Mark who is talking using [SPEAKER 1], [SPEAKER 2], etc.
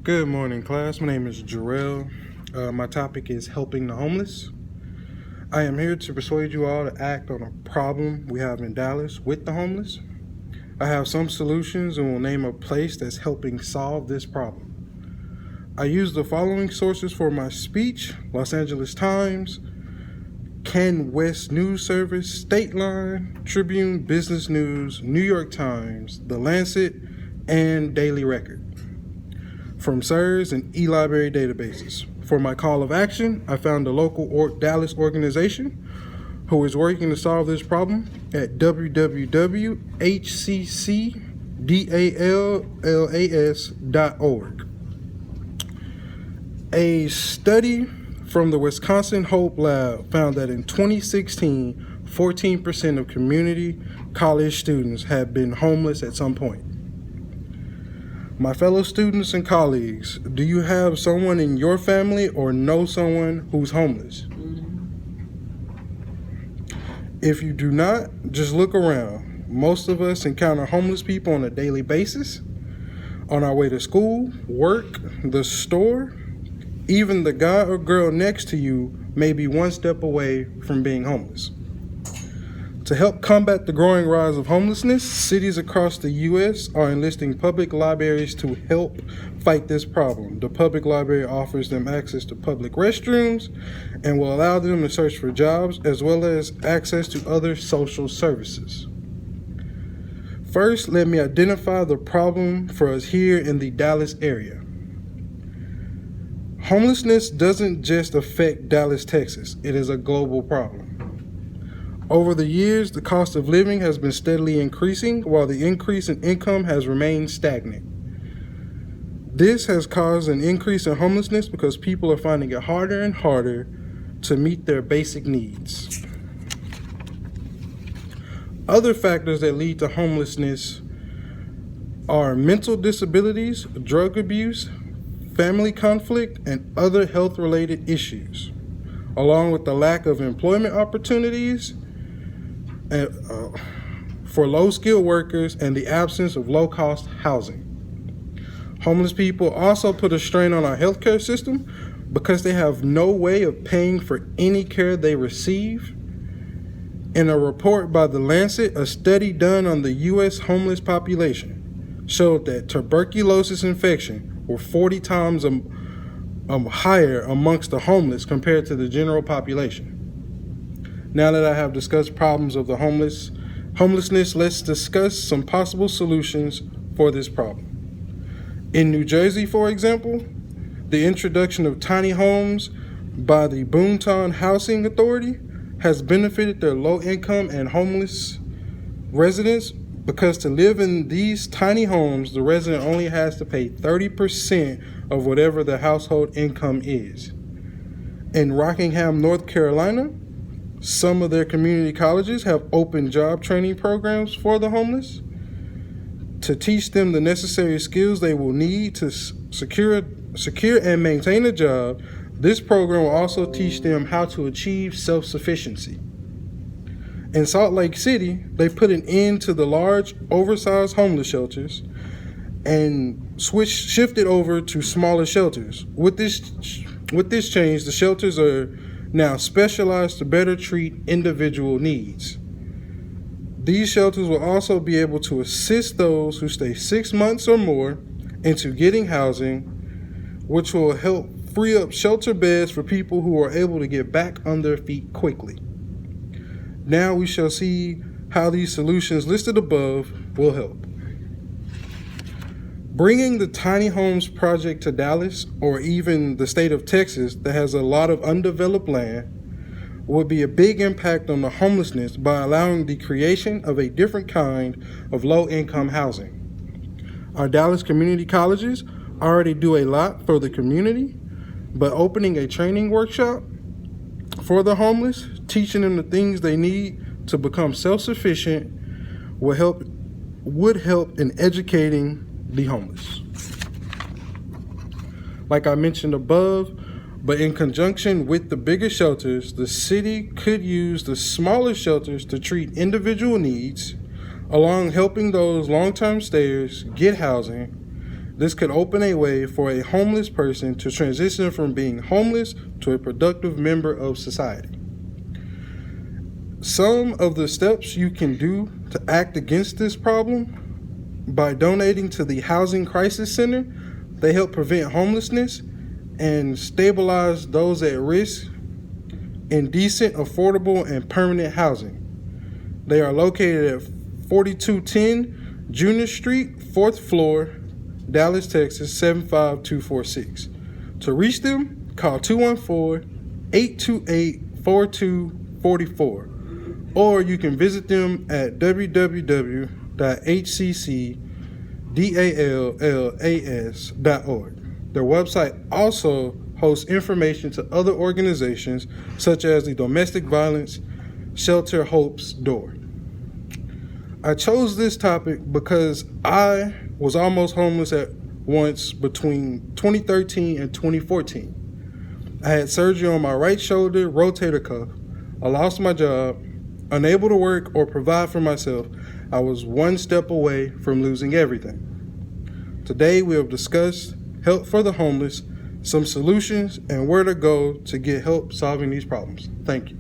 [SPEAKER 1] Good morning, class. My name is Jarrell. My topic is helping the homeless. I am here to persuade you all to act on a problem we have in Dallas with the homeless. I have some solutions and will name a place that's helping solve this problem. I use the following sources for my speech: Los Angeles Times, Ken West News Service, Stateline, Tribune, Business News, New York Times, The Lancet, and Daily Record. From SIRS and e-library databases. For my call of action, I found a local Dallas organization who is working to solve this problem at www.hccdallas.org. A study from the Wisconsin Hope Lab found that in 2016, 14% of community college students had been homeless at some point. My fellow students and colleagues, do you have someone in your family or know someone who's homeless? If you do not, just look around. Most of us encounter homeless people on a daily basis, on our way to school, work, the store. Even the guy or girl next to you may be one step away from being homeless. To help combat the growing rise of homelessness, cities across the U.S. are enlisting public libraries to help fight this problem. The public library offers them access to public restrooms and will allow them to search for jobs as well as access to other social services. First, let me identify the problem for us here in the Dallas area. Homelessness doesn't just affect Dallas, Texas. It is a global problem. Over the years, the cost of living has been steadily increasing, while the increase in income has remained stagnant. This has caused an increase in homelessness because people are finding it harder and harder to meet their basic needs. Other factors that lead to homelessness are mental disabilities, drug abuse, family conflict, and other health-related issues, along with the lack of employment opportunities for low-skilled workers and the absence of low-cost housing. Homeless people also put a strain on our healthcare system because they have no way of paying for any care they receive. In a report by The Lancet, a study done on the U.S. homeless population showed that tuberculosis infection were 40 times higher amongst the homeless compared to the general population. Now that I have discussed problems of the homelessness, let's discuss some possible solutions for this problem. In New Jersey, for example, the introduction of tiny homes by the Boonton Housing Authority has benefited their low-income and homeless residents because to live in these tiny homes, the resident only has to pay 30% of whatever the household income is. In Rockingham, North Carolina, some of their community colleges have open job training programs for the homeless to teach them the necessary skills they will need to secure and maintain a job. This program will also teach them how to achieve self-sufficiency. In Salt Lake City, they put an end to the large, oversized homeless shelters and shifted over to smaller shelters. With this change, the shelters are now specialized to better treat individual needs. These shelters will also be able to assist those who stay 6 months or more into getting housing, which will help free up shelter beds for people who are able to get back on their feet quickly. Now we shall see how these solutions listed above will help. Bringing the Tiny Homes Project to Dallas, or even the state of Texas that has a lot of undeveloped land, would be a big impact on the homelessness by allowing the creation of a different kind of low-income housing. Our Dallas community colleges already do a lot for the community, but opening a training workshop for the homeless, teaching them the things they need to become self-sufficient, would help in educating the homeless. Like I mentioned above, but in conjunction with the bigger shelters, the city could use the smaller shelters to treat individual needs, along helping those long-term stayers get housing This could open a way for a homeless person to transition from being homeless to a productive member of society. Some of the steps you can do to act against this problem: by donating to the Housing Crisis Center. They help prevent homelessness and stabilize those at risk in decent, affordable, and permanent housing. They are located at 4210 Junior Street, 4th floor, Dallas, Texas, 75246. To reach them, call 214-828-4244, or you can visit them at www.hccdallas.org. Their website also hosts information to other organizations such as the Domestic Violence Shelter Hope's Door. I chose this topic because I was almost homeless at once between 2013 and 2014. I had surgery on my right shoulder rotator cuff. I lost my job, unable to work or provide for myself. I was one step away from losing everything. Today we have discussed help for the homeless, some solutions, and where to go to get help solving these problems. Thank you.